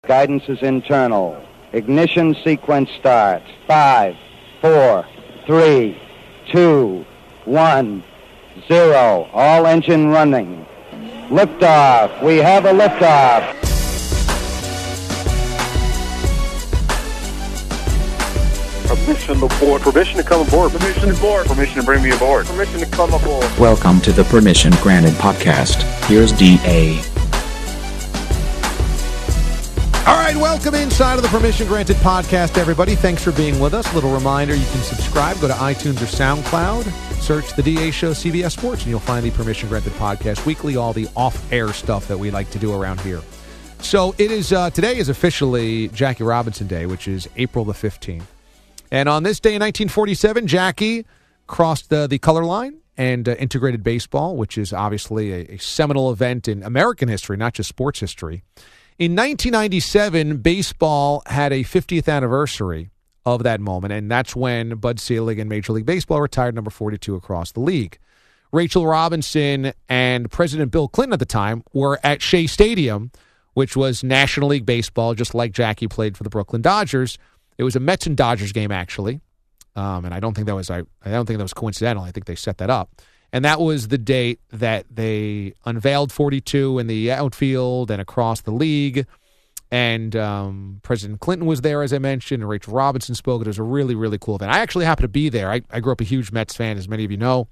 Guidance is internal. Ignition sequence starts. 5, 4, 3, 2, 1, 0. All engine running. Liftoff. We have a liftoff. Permission to board. Permission to come aboard. Permission to board. Permission to bring me aboard. Permission to come aboard. Welcome to the Permission Granted podcast. Here's DA. All right, welcome inside of the Permission Granted podcast, everybody. Thanks for being with us. Little reminder, you can subscribe. Go to iTunes or SoundCloud. Search The DA Show, CBS Sports, and you'll find the Permission Granted podcast weekly, all the off-air stuff that we like to do around here. So it is today is officially Jackie Robinson Day, which is April the 15th. And on this day in 1947, Jackie crossed the color line and integrated baseball, which is obviously a seminal event in American history, not just sports history. In 1997, baseball had a 50th anniversary of that moment, and that's when Bud Selig and Major League Baseball retired number 42 across the league. Rachel Robinson and President Bill Clinton at the time were at Shea Stadium, which was National League Baseball, just like Jackie played for the Brooklyn Dodgers. It was a Mets and Dodgers game, actually, and I don't think that was coincidental. I think they set that up. And that was the date that they unveiled 42 in the outfield and across the league. And President Clinton was there, as I mentioned, and Rachel Robinson spoke. It was a really, really cool event. I actually happened to be there. I grew up a huge Mets fan, as many of you know.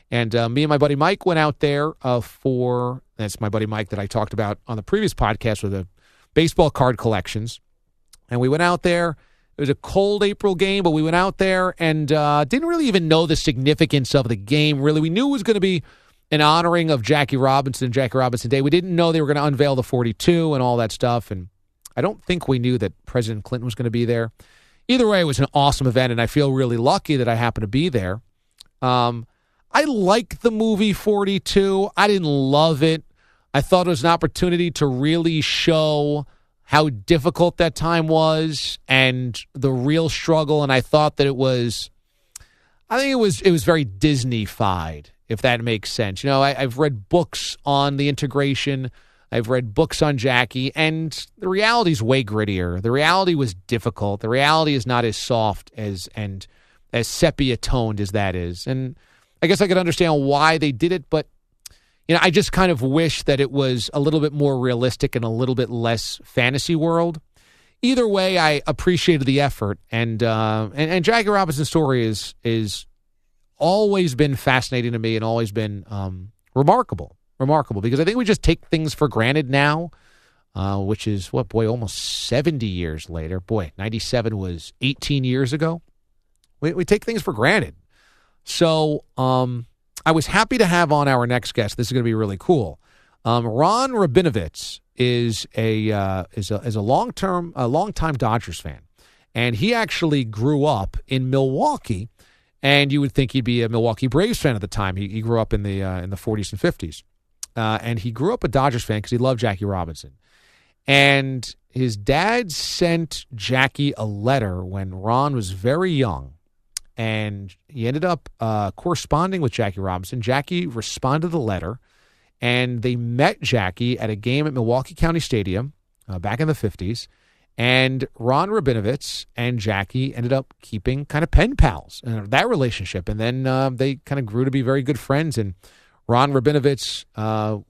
And me and my buddy Mike went out there that's my buddy Mike that I talked about on the previous podcast with the baseball card collections. And we went out there. It was a cold April game, but we went out there and didn't really even know the significance of the game, really. We knew it was going to be an honoring of Jackie Robinson and Jackie Robinson Day. We didn't know they were going to unveil the 42 and all that stuff, and I don't think we knew that President Clinton was going to be there. Either way, it was an awesome event, and I feel really lucky that I happened to be there. I like the movie 42. I didn't love it. I thought it was an opportunity to really show how difficult that time was and the real struggle. And I thought that it was very Disney-fied, if that makes sense. You know, I've read books on the integration. I've read books on Jackie, and the reality is way grittier. The reality was difficult. The reality is not as soft as sepia-toned as that is. And I guess I could understand why they did it, but I just kind of wish that it was a little bit more realistic and a little bit less fantasy world. Either way, I appreciated the effort, and Jackie Robinson's story is always been fascinating to me and always been remarkable, because I think we just take things for granted now, which is, almost 70 years later. 97 was 18 years ago. We take things for granted. So, I was happy to have on our next guest. This is going to be really cool. Ron Rabinovitz is a longtime Dodgers fan, and he actually grew up in Milwaukee. And you would think he'd be a Milwaukee Braves fan at the time. He grew up in the 40s and 50s, and he grew up a Dodgers fan because he loved Jackie Robinson. And his dad sent Jackie a letter when Ron was very young. And he ended up corresponding with Jackie Robinson. Jackie responded to the letter, and they met Jackie at a game at Milwaukee County Stadium back in the 50s. And Ron Rabinovitz and Jackie ended up keeping kind of pen pals in that relationship. And then they kind of grew to be very good friends. And Ron Rabinovitz,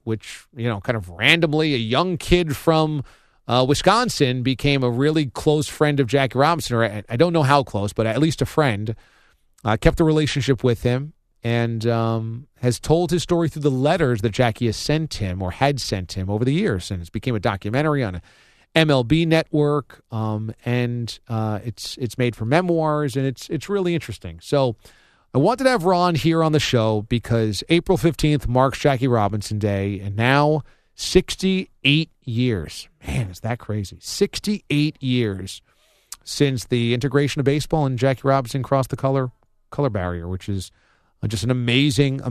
which, kind of randomly, a young kid from Wisconsin, became a really close friend of Jackie Robinson. Or I don't know how close, but at least a friend. Kept a relationship with him and has told his story through the letters that Jackie has sent him or had sent him over the years. And it's became a documentary on MLB Network, and it's made for memoirs, and it's really interesting. So I wanted to have Ron here on the show because April 15th marks Jackie Robinson Day, and now 68 years. Man, is that crazy? 68 years since the integration of baseball and Jackie Robinson crossed the color barrier, which is just an amazing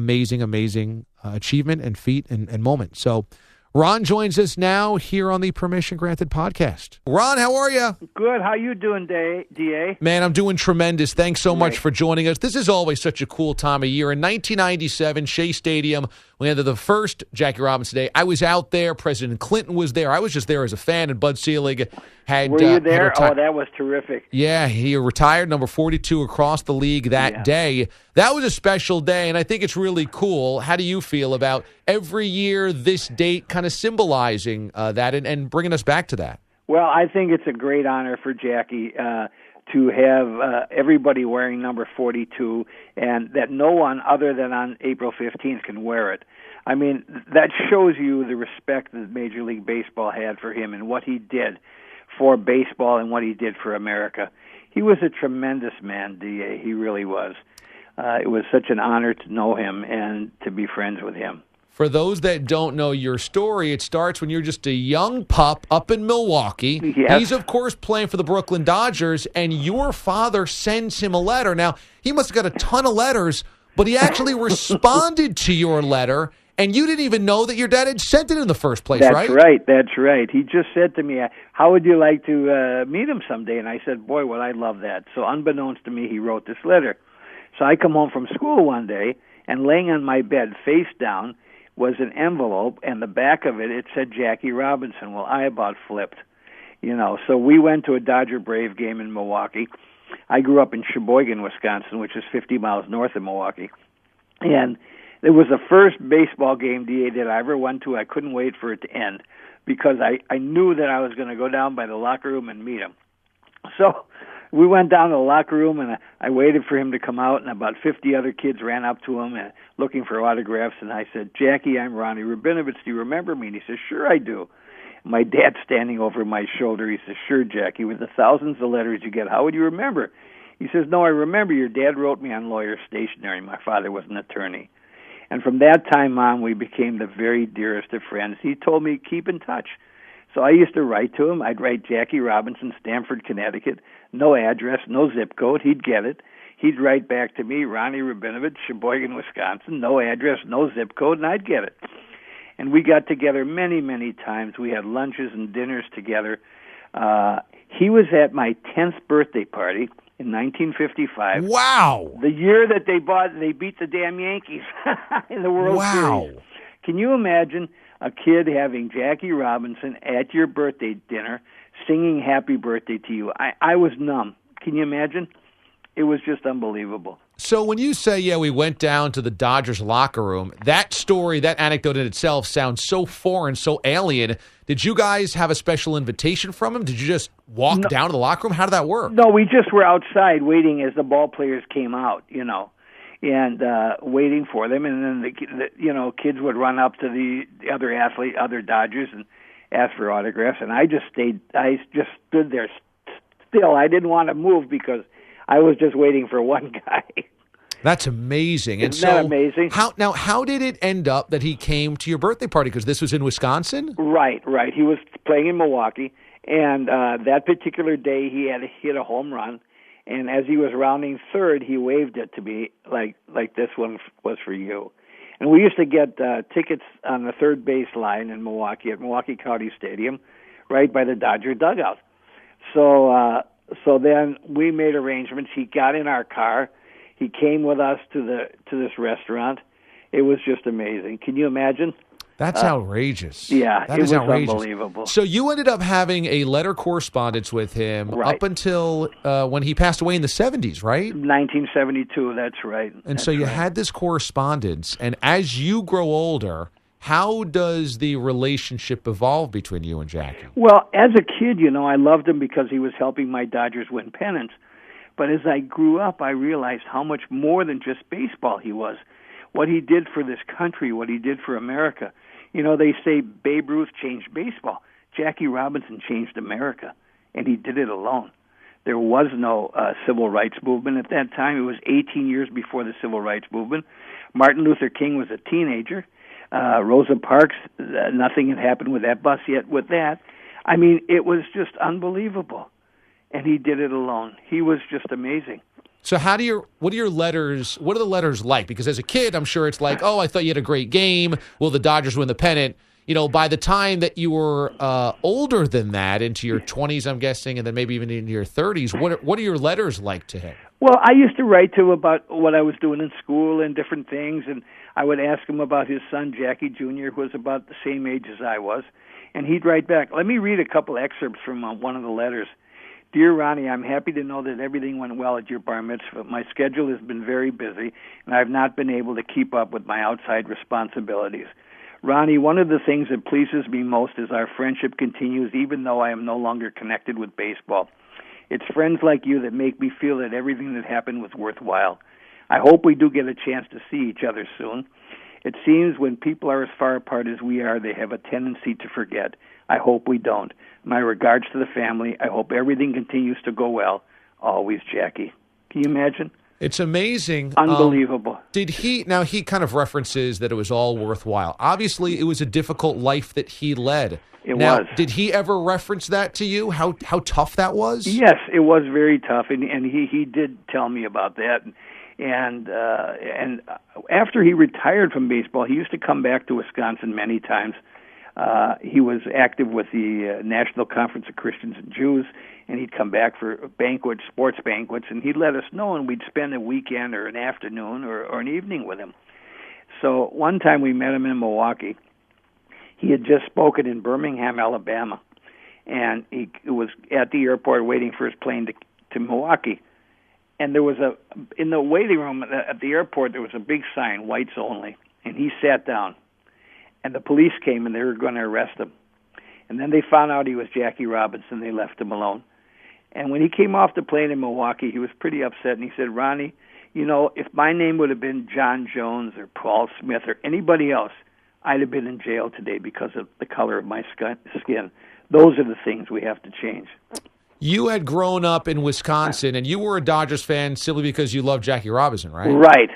achievement and feat and moment. So Ron joins us now here on the Permission Granted podcast. Ron, how are you? Good. How you doing, DA? Man, I'm doing tremendous. Thanks so much for joining us. This is always such a cool time of year. In 1997, Shea Stadium we had the first Jackie Robinson Day. I was out there. President Clinton was there. I was just there as a fan, and Bud Selig had. Were you there? Had Oh, that was terrific. Yeah, he retired, number 42 across the league that day. That was a special day, and I think it's really cool. How do you feel about every year this date kind of symbolizing that and bringing us back to that? Well, I think it's a great honor for Jackie to have everybody wearing number 42, and that no one other than on April 15th can wear it. I mean, that shows you the respect that Major League Baseball had for him and what he did for baseball and what he did for America. He was a tremendous man, D.A. He really was. It was such an honor to know him and to be friends with him. For those that don't know your story, it starts when you're just a young pup up in Milwaukee. Yes. He's, of course, playing for the Brooklyn Dodgers, and your father sends him a letter. Now, he must have got a ton of letters, but he actually responded to your letter, and you didn't even know that your dad had sent it in the first place, right? That's right. He just said to me, how would you like to meet him someday? And I said, boy, would I love that. So unbeknownst to me, he wrote this letter. So I come home from school one day, and laying on my bed face down was an envelope, and the back of it, it said Jackie Robinson. Well, I about flipped, So we went to a Dodger-Brave game in Milwaukee. I grew up in Sheboygan, Wisconsin, which is 50 miles north of Milwaukee. And it was the first baseball game, DA, that I ever went to. I couldn't wait for it to end because I knew that I was going to go down by the locker room and meet him. So we went down to the locker room, and I waited for him to come out, and about 50 other kids ran up to him and looking for autographs, and I said, Jackie, I'm Ronnie Rabinovich. Do you remember me? And he says, sure I do. My dad's standing over my shoulder. He says, sure, Jackie, with the thousands of letters you get, how would you remember? He says, no, I remember. Your dad wrote me on lawyer stationery. My father was an attorney. And from that time on, we became the very dearest of friends. He told me, keep in touch. So I used to write to him. I'd write Jackie Robinson, Stamford, Connecticut, no address, no zip code. He'd get it. He'd write back to me, Ronnie Rabinovich, Sheboygan, Wisconsin, no address, no zip code, and I'd get it. And we got together many, many times. We had lunches and dinners together. He was at my 10th birthday party in 1955. Wow. The year that they beat the damn Yankees in the World Series. Can you imagine a kid having Jackie Robinson at your birthday dinner singing happy birthday to you? I was numb. Can you imagine? It was just unbelievable. So when you say, we went down to the Dodgers locker room, that story, that anecdote in itself sounds so foreign, so alien. Did you guys have a special invitation from him? Did you just walk down to the locker room? How did that work? No, we just were outside waiting as the ball players came out, and waiting for them. And then the kids would run up to the other Dodgers and ask for autographs. And I just stood there still. I didn't want to move because I was just waiting for one guy. That's amazing. Isn't that amazing? How did it end up that he came to your birthday party? Because this was in Wisconsin? Right. He was playing in Milwaukee, and that particular day he had hit a home run, and as he was rounding third, he waved it to me like this one was for you. And we used to get tickets on the third base line in Milwaukee at Milwaukee County Stadium, right by the Dodger dugout. So then we made arrangements. He got in our car. He came with us to this restaurant. It was just amazing. Can you imagine? That's outrageous. Yeah, that it is was outrageous. Unbelievable. So you ended up having a letter correspondence with him up until when he passed away in the 70s, right? 1972, that's right. And so you had this correspondence, and as you grow older, how does the relationship evolve between you and Jackie? Well, as a kid, I loved him because he was helping my Dodgers win pennants. But as I grew up, I realized how much more than just baseball he was. What he did for this country, what he did for America. They say Babe Ruth changed baseball. Jackie Robinson changed America, and he did it alone. There was no civil rights movement at that time. It was 18 years before the civil rights movement. Martin Luther King was a teenager. Rosa Parks, nothing had happened with that bus yet with that. I mean, it was just unbelievable. And he did it alone. He was just amazing. So what are the letters like? Because as a kid, I'm sure it's like, oh, I thought you had a great game. Will the Dodgers win the pennant? By the time that you were older than that, into your 20s, I'm guessing, and then maybe even into your 30s, what are your letters like to him? Well, I used to write to him about what I was doing in school and different things, and I would ask him about his son, Jackie Jr., who was about the same age as I was, and he'd write back. Let me read a couple excerpts from one of the letters. Dear Ronnie, I'm happy to know that everything went well at your bar mitzvah. My schedule has been very busy, and I've not been able to keep up with my outside responsibilities. Ronnie, one of the things that pleases me most is our friendship continues even though I am no longer connected with baseball. It's friends like you that make me feel that everything that happened was worthwhile. I hope we do get a chance to see each other soon. It seems when people are as far apart as we are, they have a tendency to forget. I hope we don't. My regards to the family. I hope everything continues to go well. Always, Jackie. Can you imagine? It's amazing. Unbelievable. Now he kind of references that it was all worthwhile. Obviously, it was a difficult life that he led. It was. Did he ever reference that to you, how tough that was? Yes, it was very tough, and he did tell me about that. And after he retired from baseball, he used to come back to Wisconsin many times. He was active with the National Conference of Christians and Jews, and he'd come back for banquets, sports banquets, and he'd let us know, and we'd spend a weekend or an afternoon or an evening with him. So one time we met him in Milwaukee. He had just spoken in Birmingham, Alabama, and he was at the airport waiting for his plane to Milwaukee. And there was in the waiting room at the airport, there was a big sign, whites only, and he sat down. And the police came, and they were going to arrest him. And then they found out he was Jackie Robinson. They left him alone. And when he came off the plane in Milwaukee, he was pretty upset, and he said, Ronnie, you know, if my name would have been John Jones or Paul Smith or anybody else, I'd have been in jail today because of the color of my skin. Those are the things we have to change. You had grown up in Wisconsin, and you were a Dodgers fan simply because you loved Jackie Robinson, right?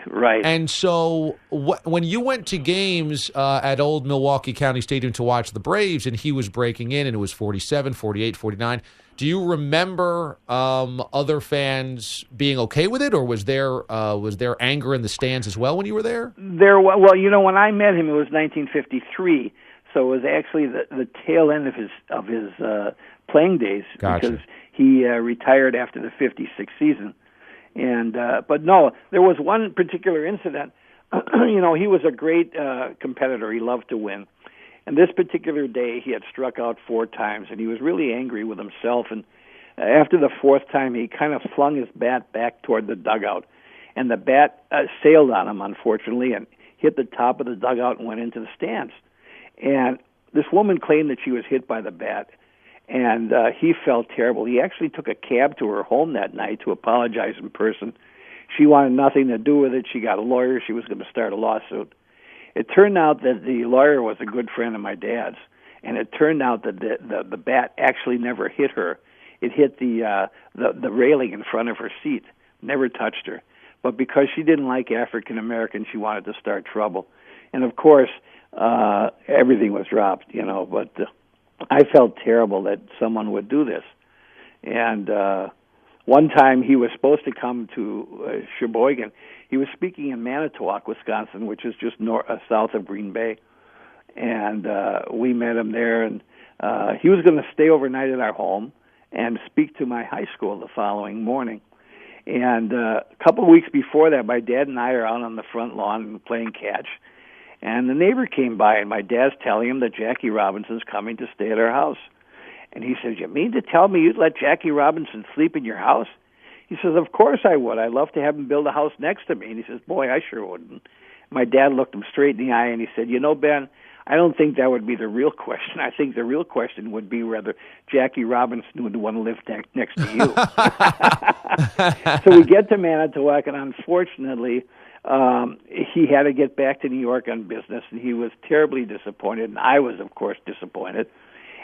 Right. And so when you went to games at old Milwaukee County Stadium to watch the Braves, and he was breaking in, and it was 47, 48, 49, do you remember other fans being okay with it, or was there anger in the stands as well when you were there? Well, you know, when I met him, it was 1953, so it was actually the tail end of his playing days. Gotcha. Because he retired after the 56th season. And but no, there was one particular incident. You know, he was a great competitor. He loved to win. And this particular day, he had struck out 4 times, and he was really angry with himself. And after the 4th time, he kind of flung his bat back toward the dugout. And the bat sailed on him, unfortunately, and hit the top of the dugout and went into the stands. And this woman claimed that she was hit by the bat. And he felt terrible. He actually took a cab to her home that night to apologize in person. She wanted nothing to do with it. She got a lawyer. She was going to start a lawsuit. It turned out that the lawyer was a good friend of my dad's, and it turned out that the bat actually never hit her. It hit the railing in front of her seat, never touched her. But because she didn't like African Americans, she wanted to start trouble. And of course, everything was dropped, you know, but I felt terrible that someone would do this. And one time he was supposed to come to Sheboygan. He was speaking in Manitowoc, Wisconsin, which is just south of Green Bay. And we met him there, and he was going to stay overnight at our home and speak to my high school the following morning. And a couple of weeks before that, my dad and I are out on the front lawn playing catch. And the neighbor came by, and my dad's telling him that Jackie Robinson's coming to stay at our house. And he says, you mean to tell me you'd let Jackie Robinson sleep in your house? He says, of course I would. I'd love to have him build a house next to me. And he says, boy, I sure wouldn't. My dad looked him straight in the eye, and he said, you know, Ben, I don't think that would be the real question. I think the real question would be whether Jackie Robinson would want to live next to you. So we get to Manitowoc, and unfortunately, he had to get back to New York on business, and he was terribly disappointed, and I was, of course, disappointed.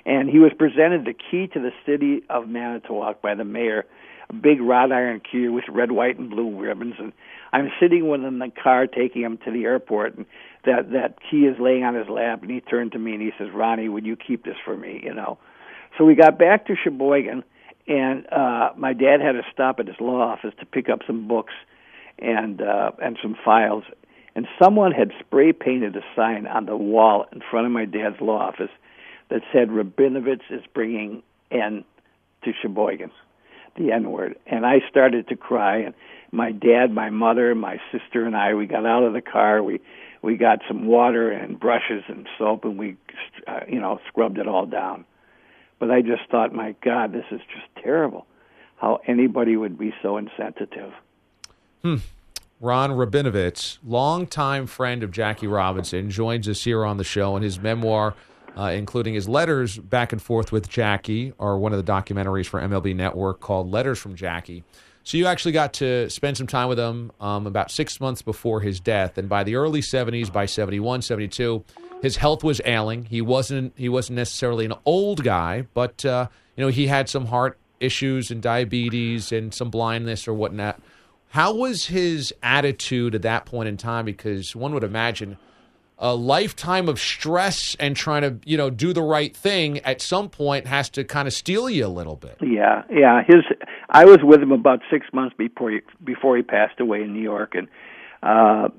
And he was presented the key to the city of Manitowoc by the mayor, a big wrought iron key with red, white, and blue ribbons. And I'm sitting with him in the car taking him to the airport, and that key is laying on his lap, and he turned to me and he says, Ronnie, would you keep this for me, you know? So we got back to Sheboygan, and my dad had to stop at his law office to pick up some books and some files. And someone had spray painted a sign on the wall in front of my dad's law office that said, Rabinovich is bringing N to Sheboygan, the N-word. And I started to cry, and my dad, my mother, my sister, and I, we got out of the car. We got some water and brushes and soap, and we, scrubbed it all down. But I just thought, my God, this is just terrible. How anybody would be so insensitive. Ron Rabinovitz, longtime friend of Jackie Robinson, joins us here on the show, and his memoir, including his letters back and forth with Jackie, are one of the documentaries for MLB Network called Letters from Jackie. So you actually got to spend some time with him about 6 months before his death, and by the early 70s, by 71, 72, his health was ailing. He wasn't necessarily an old guy, but he had some heart issues and diabetes and some blindness or whatnot. How was his attitude at that point in time? Because one would imagine a lifetime of stress and trying to, do the right thing at some point has to kind of steal you a little bit. Yeah. I was with him about 6 months before he passed away in New York, and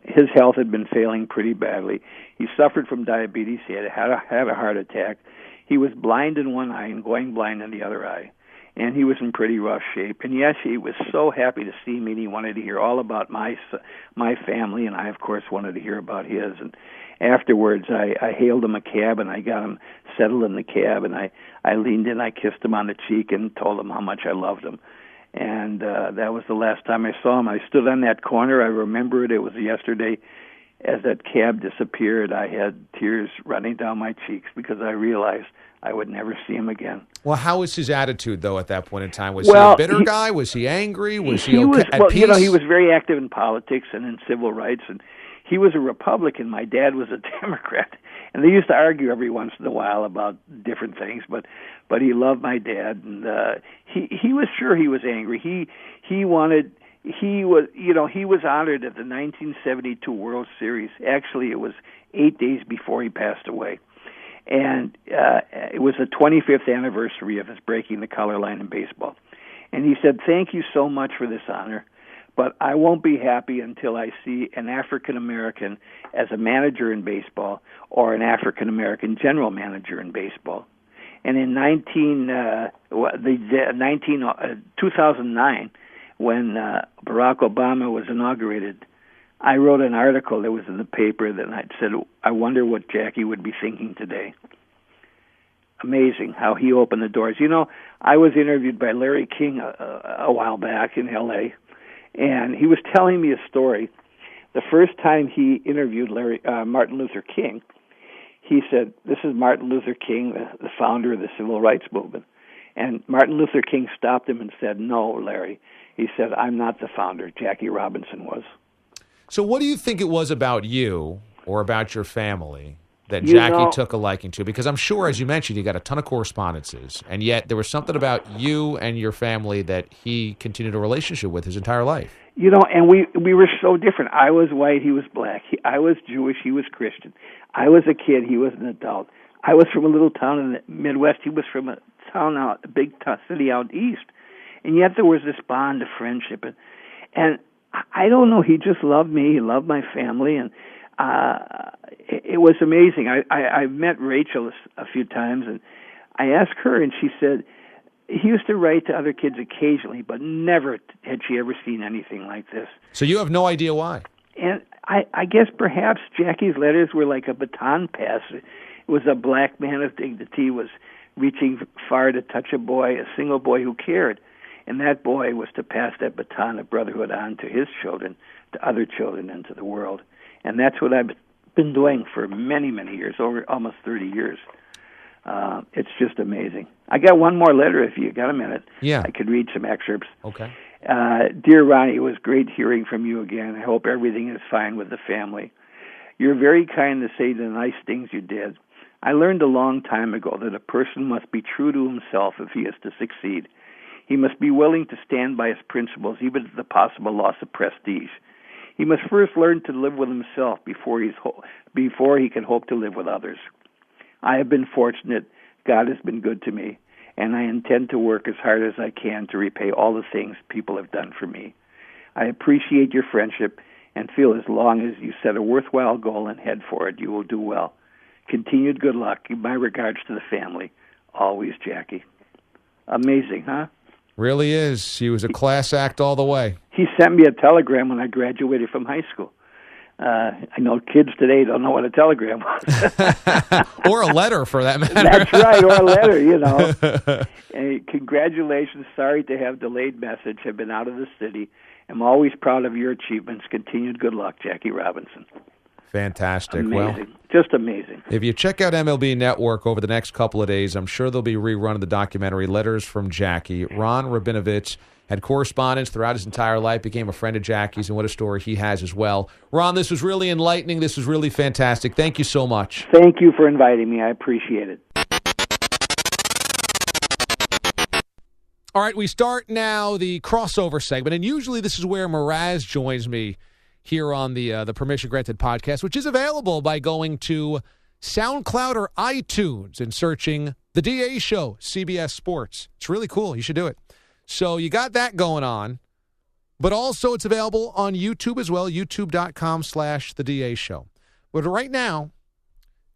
his health had been failing pretty badly. He suffered from diabetes. He had a heart attack. He was blind in one eye and going blind in the other eye. And he was in pretty rough shape. And yes, he was so happy to see me, and he wanted to hear all about my family, and I, of course, wanted to hear about his. And afterwards, I hailed him a cab, and I got him settled in the cab, and I leaned in, I kissed him on the cheek, and told him how much I loved him. And that was the last time I saw him. I stood on that corner. I remember it. It was yesterday. As that cab disappeared, I had tears running down my cheeks because I realized I would never see him again. Well, how was his attitude, though, at that point in time? Was he a bitter guy? Was he angry? Was he at peace? He was very active in politics and in civil rights, and he was a Republican. My dad was a Democrat, and they used to argue every once in a while about different things. But he loved my dad, and he was sure he was angry. He was honored at the 1972 World Series. Actually, it was 8 days before he passed away. And it was the 25th anniversary of his breaking the color line in baseball. And he said, "Thank you so much for this honor, but I won't be happy until I see an African-American as a manager in baseball or an African-American general manager in baseball." And in 2009, when Barack Obama was inaugurated, I wrote an article that was in the paper that I said, I wonder what Jackie would be thinking today. Amazing how he opened the doors. I was interviewed by Larry King a while back in L.A., and he was telling me a story. The first time he interviewed Martin Luther King, he said, "This is Martin Luther King, the founder of the Civil Rights Movement." And Martin Luther King stopped him and said, "No, Larry." He said, "I'm not the founder. Jackie Robinson was." So what do you think it was about you or about your family that Jackie took a liking to? Because I'm sure, as you mentioned, you got a ton of correspondences, and yet there was something about you and your family that he continued a relationship with his entire life. And we were so different. I was white, he was black. I was Jewish, he was Christian. I was a kid, he was an adult. I was from a little town in the Midwest. He was from a big city out east. And yet there was this bond of friendship. And I don't know, he just loved me. He loved my family. And it was amazing. I met Rachel a few times, and I asked her, and she said he used to write to other kids occasionally, but never had she ever seen anything like this. So you have no idea why? And I guess perhaps Jackie's letters were like a baton pass. It was a black man of dignity was reaching far to touch a single boy who cared. And that boy was to pass that baton of brotherhood on to his children, to other children, and to the world. And that's what I've been doing for many, many years, over almost 30 years. It's just amazing. I got one more letter if you got a minute. Yeah. I could read some excerpts. Okay. Dear Ronnie, it was great hearing from you again. I hope everything is fine with the family. You're very kind to say the nice things you did. I learned a long time ago that a person must be true to himself if he is to succeed. He must be willing to stand by his principles, even at the possible loss of prestige. He must first learn to live with himself before he can hope to live with others. I have been fortunate. God has been good to me, and I intend to work as hard as I can to repay all the things people have done for me. I appreciate your friendship and feel as long as you set a worthwhile goal and head for it, you will do well. Continued good luck. My regards to the family. Always, Jackie. Amazing, huh? Really is. He was a class act all the way. He sent me a telegram when I graduated from high school. I know kids today don't know what a telegram was. Or a letter, for that matter. That's right, or a letter, you know. Hey, congratulations. Sorry to have delayed message. Have been out of the city. I'm always proud of your achievements. Continued good luck, Jackie Robinson. Fantastic. Amazing. Well, just amazing. if you check out MLB Network over the next couple of days, I'm sure they'll be rerunning the documentary Letters from Jackie. Ron Rabinovich had correspondence throughout his entire life, became a friend of Jackie's, and what a story he has as well. Ron, this was really enlightening. This was really fantastic. Thank you so much. Thank you for inviting me. I appreciate it. All right, we start now the crossover segment, and usually this is where Mraz joins me here on the Permission Granted podcast, which is available by going to SoundCloud or iTunes and searching The DA Show, CBS Sports. It's really cool. You should do it. So you got that going on, but also it's available on YouTube as well, youtube.com/The DA Show. But right now,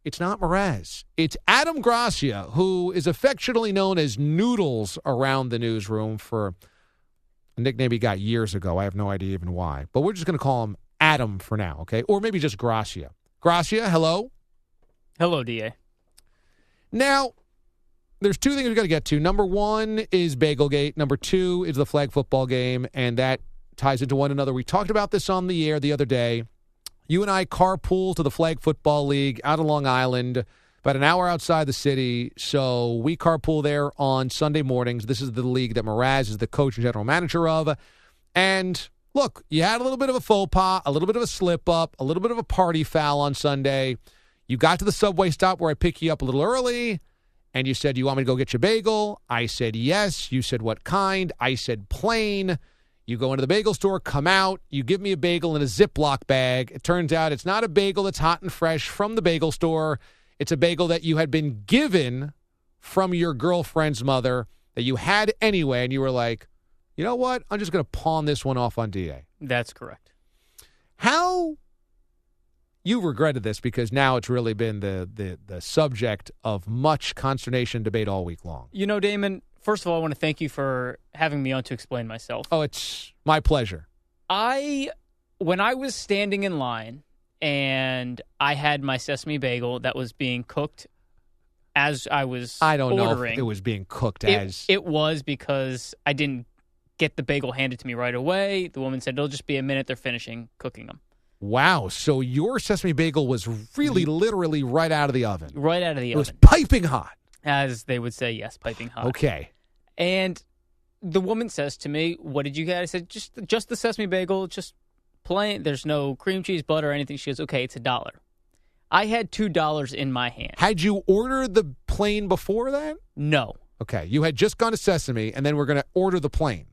it's not Mraz. It's Adam Gracia, who is affectionately known as Noodles around the newsroom for a nickname he got years ago. I have no idea even why. But we're just going to call him Adam for now, okay? Or maybe just Gracia. Gracia, hello? Hello, DA. Now, there's two things we've got to get to. Number one is Bagel-Gate. Number two is the flag football game, and that ties into one another. We talked about this on the air the other day. You and I carpool to the Flag Football League out of Long Island, about an hour outside the city. So we carpool there on Sunday mornings. This is the league that Mraz is the coach and general manager of. And look, you had a little bit of a faux pas, a little bit of a slip-up, a little bit of a party foul on Sunday. You got to the subway stop where I pick you up a little early, and you said, you want me to go get you a bagel? I said, yes. You said, what kind? I said, plain. You go into the bagel store, come out, you give me a bagel in a Ziploc bag. It turns out it's not a bagel that's hot and fresh from the bagel store. It's a bagel that you had been given from your girlfriend's mother that you had anyway, and you were like, you know what? I'm just going to pawn this one off on DA. That's correct. How you regretted this, because now it's really been the subject of much consternation and debate all week long. You know, Damon, first of all, I want to thank you for having me on to explain myself. Oh, it's my pleasure. When I was standing in line and I had my sesame bagel that was being cooked as I was I don't ordering, know if it was being cooked It was, because I didn't get the bagel handed to me right away. The woman said, it'll just be a minute. They're finishing cooking them. Wow. So your sesame bagel was really literally right out of the oven. Right out of the oven. It was piping hot. As they would say, yes, piping hot. Okay. And the woman says to me, what did you get? I said, just the sesame bagel, just plain. There's no cream cheese, butter, or anything. She goes, okay, it's $1. I had $2 in my hand. Had you ordered the plain before that? No. Okay. You had just gone to Sesame, and then we're going to order the plain.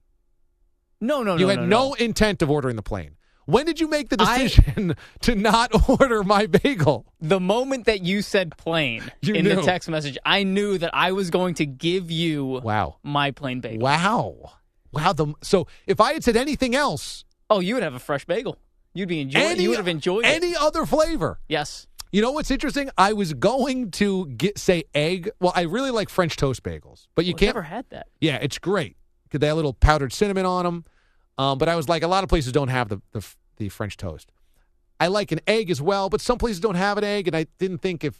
No. You had no intent of ordering the plain. When did you make the decision to not order my bagel? The moment that you said plain the text message, I knew that I was going to give you my plain bagel. Wow. So if I had said anything else... Oh, you would have a fresh bagel. You'd be enjoying. You would have enjoyed it. Any other flavor. Yes. You know what's interesting? I was going to say egg. Well, I really like French toast bagels, but you can't. I've never had that. Yeah, it's great because they have a little powdered cinnamon on them. But I was like, a lot of places don't have the French toast. I like an egg as well, but some places don't have an egg, and I didn't think if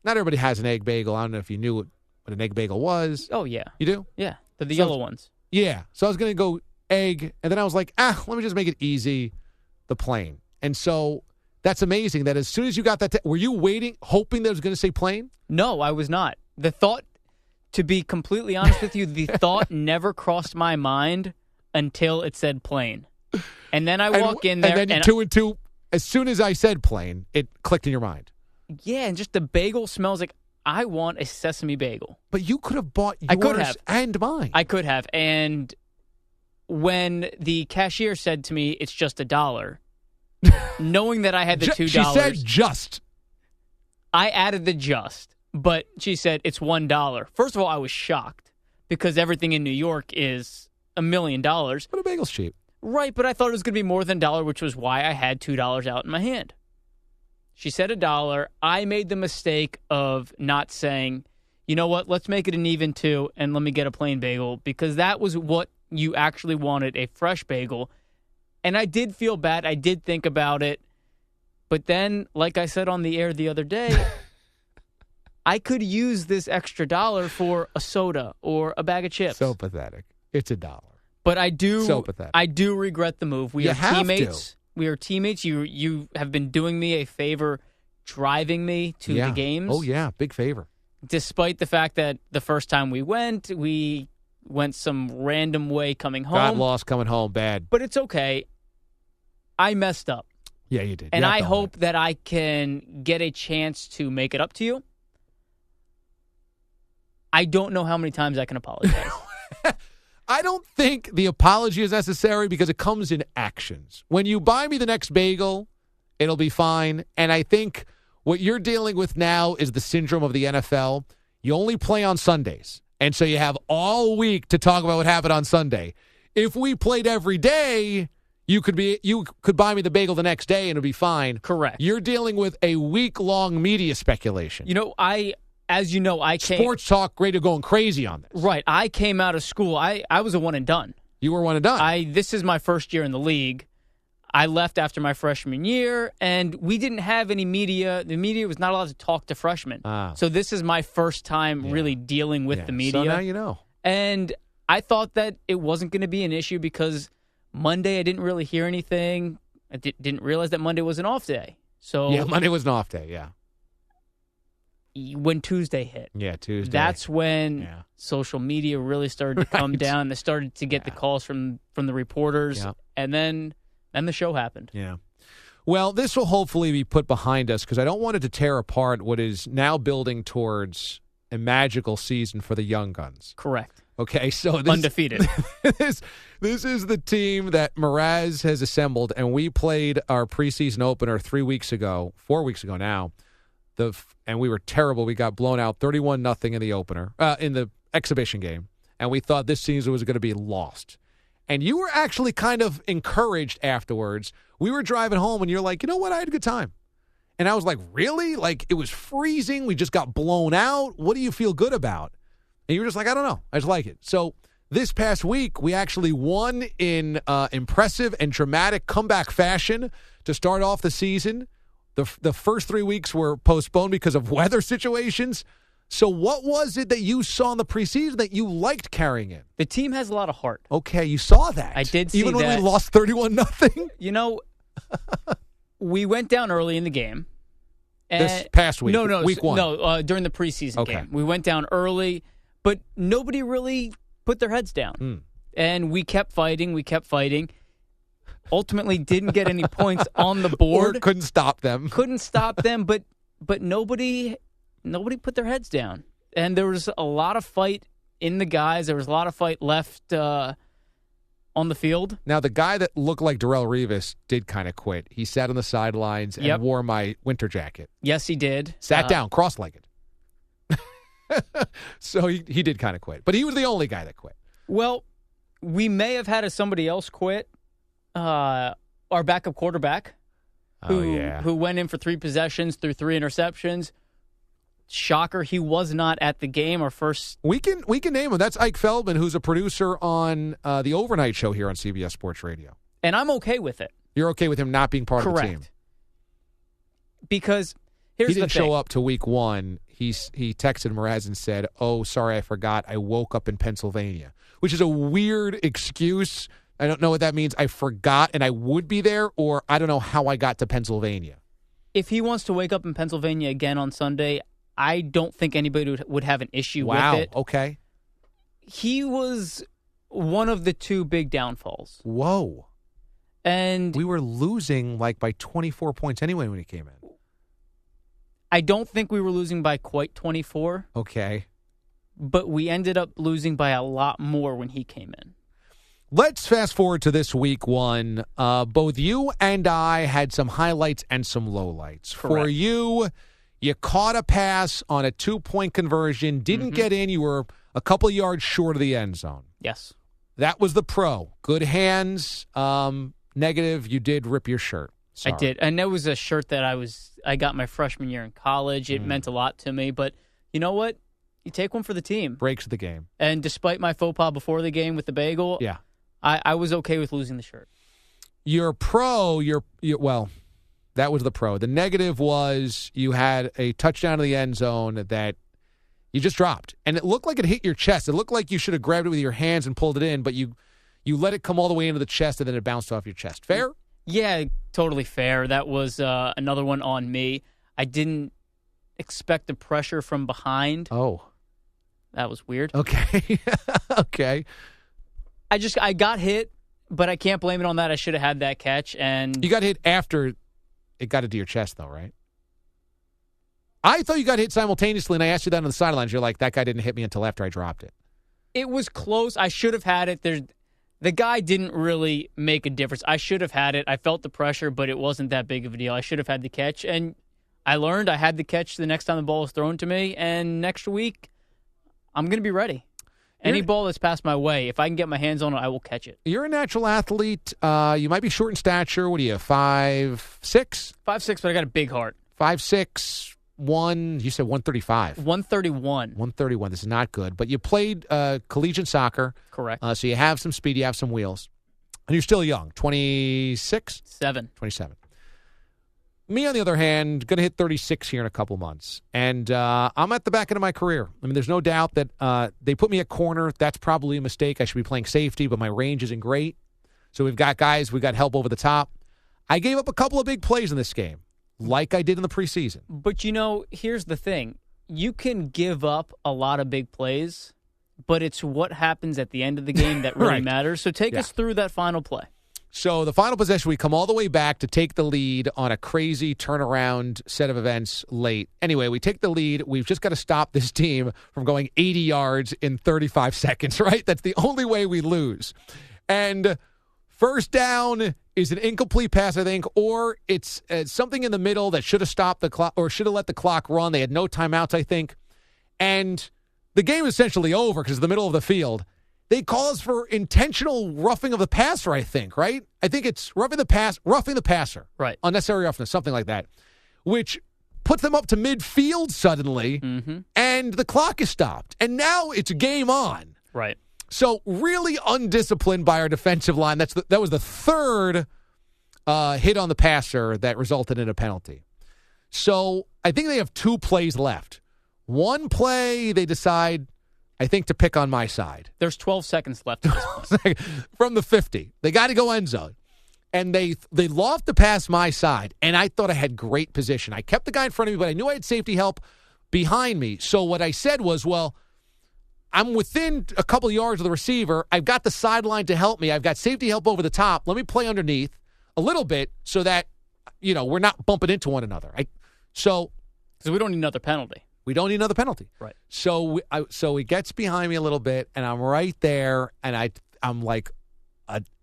not everybody has an egg bagel. I don't know if you knew what an egg bagel was. Oh yeah, you do. Yeah, the yellow ones. Yeah, so I was going to go egg, and then I was like, let me just make it easy, the plain. And so that's amazing that as soon as you got that, were you waiting, hoping that it was going to say plain? No, I was not. The thought, to be completely honest with you, the thought never crossed my mind until it said plain. And then I walk in there. And then two and two, as soon as I said plain, it clicked in your mind. Yeah, and just the bagel smells like, I want a sesame bagel. But you could have bought yours and mine. I could have. And when the cashier said to me, it's just $1, knowing that I had the $2. She said just. I added the just, but she said it's $1. First of all, I was shocked because everything in New York is $1 million. But a bagel's cheap. Right, but I thought it was going to be more than $1, which was why I had $2 out in my hand. She said $1. I made the mistake of not saying, you know what, let's make it an even 2 and let me get a plain bagel, because that was what you actually wanted, a fresh bagel. And I did feel bad. I did think about it. But then, like I said on the air the other day, I could use this extra $1 for a soda or a bag of chips. So pathetic. It's $1. But I do. So pathetic. I do regret the move. We You are have teammates. to. We are teammates. You have been doing me a favor, driving me to the games. Oh yeah, big favor. Despite the fact that the first time we went some random way coming home. Got lost coming home bad. But it's okay. I messed up. Yeah, you did. And You have I to own hope it. that I can get a chance to make it up to you. I don't know how many times I can apologize. I don't think the apology is necessary because it comes in actions. When you buy me the next bagel, it'll be fine. And I think what you're dealing with now is the syndrome of the NFL. You only play on Sundays. And so you have all week to talk about what happened on Sunday. If we played every day, you could buy me the bagel the next day and it'll be fine. Correct. You're dealing with a week-long media speculation. As you know, I came... Sports Talk Radio going crazy on this. Right. I came out of school. I was a one and done. You were one and done. This is my first year in the league. I left after my freshman year, and we didn't have any media. The media was not allowed to talk to freshmen. So this is my first time really dealing with the media. So now you know. And I thought that it wasn't going to be an issue because Monday I didn't really hear anything. I didn't realize that Monday was an off day. So Yeah, Monday was an off day, yeah. When Tuesday hit. Yeah, Tuesday. That's when social media really started to come down. They started to get the calls from the reporters. And then the show happened. Yeah. Well, this will hopefully be put behind us because I don't want it to tear apart what is now building towards a magical season for the Young Guns. Correct. Okay, so undefeated. This is the team that Mraz has assembled, and we played our preseason opener 4 weeks ago now. And we were terrible. We got blown out 31-0 in the opener, in the exhibition game, and we thought this season was going to be lost. And you were actually kind of encouraged afterwards. We were driving home, and you're like, you know what? I had a good time. And I was like, really? Like, it was freezing. We just got blown out. What do you feel good about? And you were just like, I don't know. I just like it. So this past week, we actually won in impressive and dramatic comeback fashion to start off the season. The first 3 weeks were postponed because of weather situations. So what was it that you saw in the preseason that you liked carrying in? The team has a lot of heart. Okay, you saw that. I did see that. Even when we lost 31-0? You know, we went down early in the game. This past week? No, week one? No, during the preseason game. We went down early, but nobody really put their heads down. And we kept fighting. Ultimately didn't get any points on the board. Or couldn't stop them. But nobody put their heads down. And there was a lot of fight in the guys. There was a lot of fight left on the field. Now, the guy that looked like Darrelle Revis did kind of quit. He sat on the sidelines and wore my winter jacket. Yes, he did. Sat down, cross-legged. So he did kind of quit. But he was the only guy that quit. Well, we may have had somebody else quit. Our backup quarterback, who went in for 3 possessions through 3 interceptions. Shocker, he was not at the game. Our first, we can name him. That's Ike Feldman, who's a producer on the overnight show here on CBS Sports Radio. And I'm okay with it. You're okay with him not being part of the team, because here's the thing. He didn't show up to week 1. He texted Mraz and said, "Oh, sorry, I forgot. I woke up in Pennsylvania," which is a weird excuse. I don't know what that means. I forgot, and I would be there, or I don't know how I got to Pennsylvania. If he wants to wake up in Pennsylvania again on Sunday, I don't think anybody would have an issue with it. Wow, okay. He was one of the 2 big downfalls. Whoa. And we were losing like by 24 points anyway when he came in. I don't think we were losing by quite 24. Okay. But we ended up losing by a lot more when he came in. Let's fast forward to this week 1. Both you and I had some highlights and some lowlights. Correct. For you caught a pass on a 2-point conversion, didn't get in. You were a couple yards short of the end zone. Yes. That was the pro. Good hands. Negative, you did rip your shirt. Sorry. I did. And that was a shirt that I got my freshman year in college. It meant a lot to me. But you know what? You take one for the team. Breaks the game. And despite my faux pas before the game with the bagel, I was okay with losing the shirt. Your pro, well, that was the pro. The negative was you had a touchdown to the end zone that you just dropped. And it looked like it hit your chest. It looked like you should have grabbed it with your hands and pulled it in, but you let it come all the way into the chest and then it bounced off your chest. Fair? Yeah, totally fair. That was another one on me. I didn't expect the pressure from behind. Oh. That was weird. Okay. Okay. I got hit, but I can't blame it on that. I should have had that catch. And you got hit after it got into your chest, though, right? I thought you got hit simultaneously, and I asked you that on the sidelines. You're like, that guy didn't hit me until after I dropped it. It was close. I should have had it. The guy didn't really make a difference. I should have had it. I felt the pressure, but it wasn't that big of a deal. I should have had the catch, and I learned I had the catch the next time the ball was thrown to me, and next week I'm going to be ready. Any ball that's passed my way, if I can get my hands on it, I will catch it. You're a natural athlete. You might be short in stature. What are you, 5'6"? 5'6", but I got a big heart. 5'6", you said 135. 131. 131. This is not good. But you played collegiate soccer. Correct. So you have some speed, you have some wheels. And you're still young. 26? 27. Me, on the other hand, going to hit 36 here in a couple months. And I'm at the back end of my career. I mean, there's no doubt that they put me at corner. That's probably a mistake. I should be playing safety, but my range isn't great. So we've got guys, we've got help over the top. I gave up a couple of big plays in this game, like I did in the preseason. But, here's the thing. You can give up a lot of big plays, but it's what happens at the end of the game that really matters. So take us through that final play. So the final possession, we come all the way back to take the lead on a crazy turnaround set of events late. Anyway, we take the lead. We've just got to stop this team from going 80 yards in 35 seconds, right? That's the only way we lose. And first down is an incomplete pass, I think, or it's something in the middle that should have stopped the clock or should have let the clock run. They had no timeouts, I think. And the game is essentially over because it's the middle of the field. They call us for intentional roughing of the passer, I think, right? I think it's roughing the passer. Right. Unnecessary roughness, something like that, which puts them up to midfield suddenly, and the clock is stopped. And now it's game on. Right. So really undisciplined by our defensive line. That was the third hit on the passer that resulted in a penalty. So I think they have 2 plays left. One play, they decide, I think, to pick on my side. There's 12 seconds left. From the 50. They got to go end zone. And they loft the pass my side, and I thought I had great position. I kept the guy in front of me, but I knew I had safety help behind me. So what I said was, well, I'm within a couple yards of the receiver. I've got the sideline to help me. I've got safety help over the top. Let me play underneath a little bit so that, we're not bumping into one another. Because we don't need another penalty. We don't need another penalty. Right. So he gets behind me a little bit, and I'm right there, and I'm like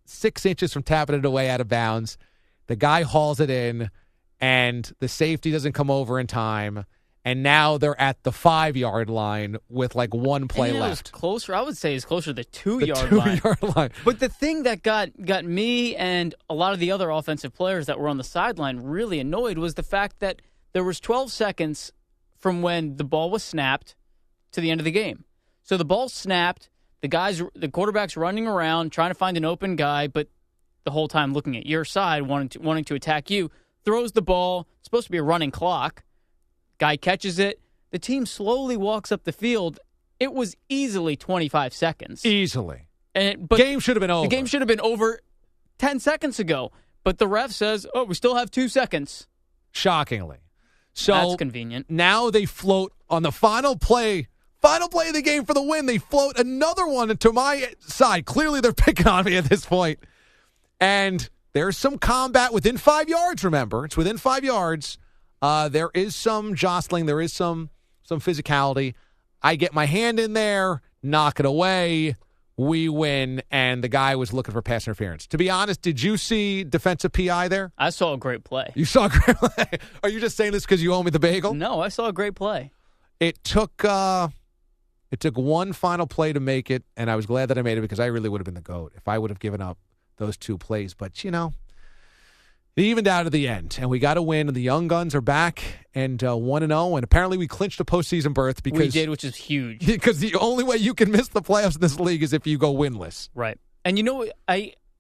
6 inches from tapping it away out of bounds. The guy hauls it in, and the safety doesn't come over in time. And now they're at the 5-yard line with like one play left. It's closer. I would say it's closer to the 2-yard line. 2-yard line. But the thing that got me and a lot of the other offensive players that were on the sideline really annoyed was the fact that there was 12 seconds from when the ball was snapped to the end of the game. So the ball snapped, the quarterback's running around trying to find an open guy, but the whole time looking at your side, wanting to attack you, throws the ball. It's supposed to be a running clock. Guy catches it. The team slowly walks up the field. It was easily 25 seconds. Easily. But game should have been over. The game should have been over 10 seconds ago. But the ref says, we still have 2 seconds. Shockingly. So that's convenient. Now they float on the final play of the game for the win. They float another one to my side. Clearly they're picking on me at this point. And there's some combat within 5 yards, remember. It's within 5 yards. There is some jostling. There is some physicality. I get my hand in there, knock it away. We win, and the guy was looking for pass interference. To be honest, did you see defensive PI there? I saw a great play. You saw a great play? Are you just saying this because you owe me the bagel? No, I saw a great play. It took one final play to make it, and I was glad that I made it because I really would have been the GOAT if I would have given up those 2 plays. But, it evened out at the end, and we got a win, and the Young Guns are back and 1-0, and apparently we clinched a postseason berth because we did, which is huge. Because the only way you can miss the playoffs in this league is if you go winless. Right. And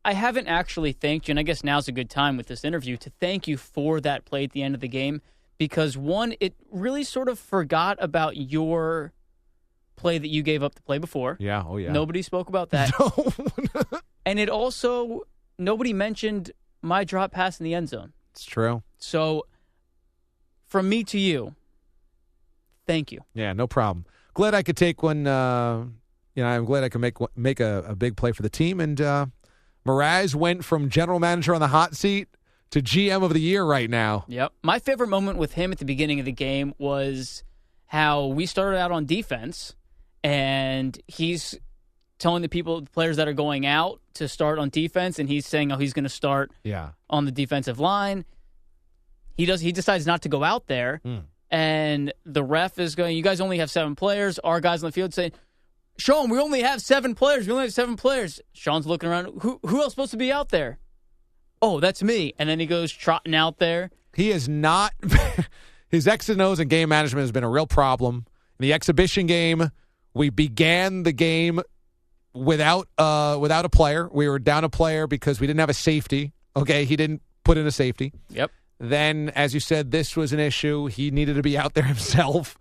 I haven't actually thanked you, and I guess now's a good time with this interview to thank you for that play at the end of the game because, one, it really sort of forgot about your play that you gave up the play before. Yeah, oh yeah. Nobody spoke about that. No. And it also, nobody mentioned my drop pass in the end zone. It's true. So, from me to you, thank you. Yeah, no problem. Glad I could take one. I'm glad I could make a big play for the team. And Mraz went from general manager on the hot seat to GM of the year right now. Yep. My favorite moment with him at the beginning of the game was how we started out on defense, and he's telling the players that are going out to start on defense, and he's saying, he's going to start on the defensive line. He decides not to go out there, and the ref is going, you guys only have 7 players. Our guys on the field saying, Sean, we only have 7 players. We only have 7 players. Sean's looking around. Who else is supposed to be out there? Oh, that's me. And then he goes trotting out there. He is not – his X's and O's and game management has been a real problem. In the exhibition game, we began the game without a player. We were down a player because we didn't have a safety. Okay, he didn't put in a safety. Yep. Then, as you said, this was an issue. He needed to be out there himself.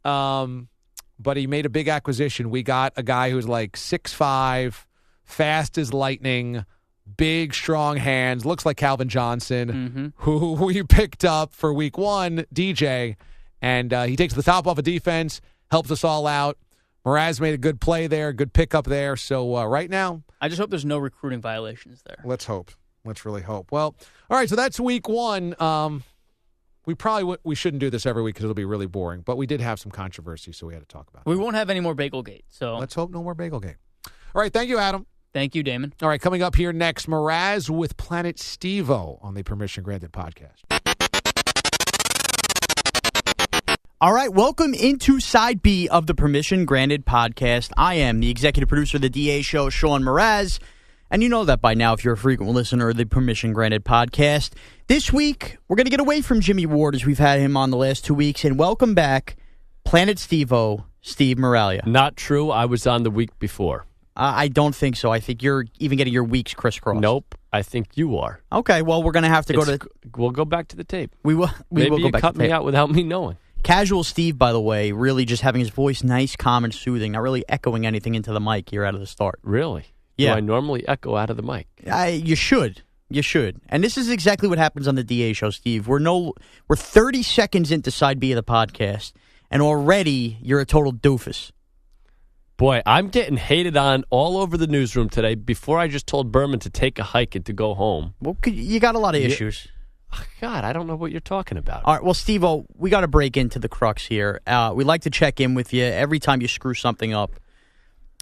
But he made a big acquisition. We got a guy who's like 6'5", fast as lightning, big, strong hands, looks like Calvin Johnson, who we picked up for week 1, DJ. And he takes the top off of defense, helps us all out. Mraz made a good play there, good pickup there. So right now, I just hope there's no recruiting violations there. Let's hope. Let's really hope. Well, all right, so that's week 1. We shouldn't do this every week because it'll be really boring, but we did have some controversy, so we had to talk about it. We won't have any more Bagel-Gate. So let's hope no more Bagel-Gate. All right, thank you, Adam. Thank you, Damon. All right, coming up here next, Mraz with Planet Steve-O on the Permission Granted podcast. All right, welcome into Side B of the Permission Granted podcast. I am the executive producer of the DA show, Sean Mraz. And you know that by now if you're a frequent listener of the Permission Granted podcast. This week, we're going to get away from Jimmy Ward as we've had him on the last 2 weeks and welcome back Planet Steve-O, Steve Moralia. Not true. I was on the week before. I don't think so. I think you're even getting your weeks crisscrossed. Nope. I think you are. Okay, well, we're going to have to We'll go back to the tape. We will go back to the tape. Maybe you cut me out without me knowing. Casual Steve, by the way, really just having his voice nice, calm, and soothing, not really echoing anything into the mic here out of the start. Really? Yeah. Do I normally echo out of the mic? You should. You should. And this is exactly what happens on the DA show, Steve. We're 30 seconds into Side B of the podcast, and already you're a total doofus. Boy, I'm getting hated on all over the newsroom today before I just told Berman to take a hike and to go home. Well, you got a lot of issues. God, I don't know what you're talking about. All right, well, Steve-O, we got to break into the crux here. We like to check in with you every time you screw something up.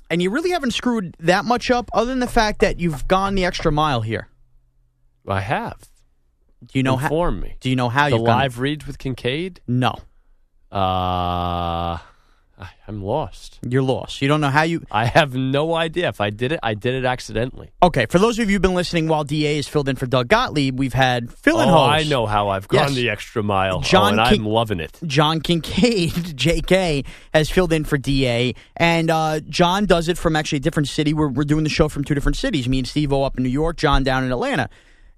And you really haven't screwed that much up other than the fact that you've gone the extra mile here. I have. Do you know Inform me. Do you know how the you've gone? live reads with Kincaid? No. I'm lost. You're lost. You don't know how you... I have no idea. If I did it accidentally. Okay, for those of you who've been listening while DA is filled in for Doug Gottlieb, we've had fill-in hosts. I know how I've gone the extra mile, I'm loving it. John Kincaid, JK, has filled in for DA, and John does it from actually a different city. We're doing the show from 2 different cities. Me and Steve-O up in New York, John down in Atlanta.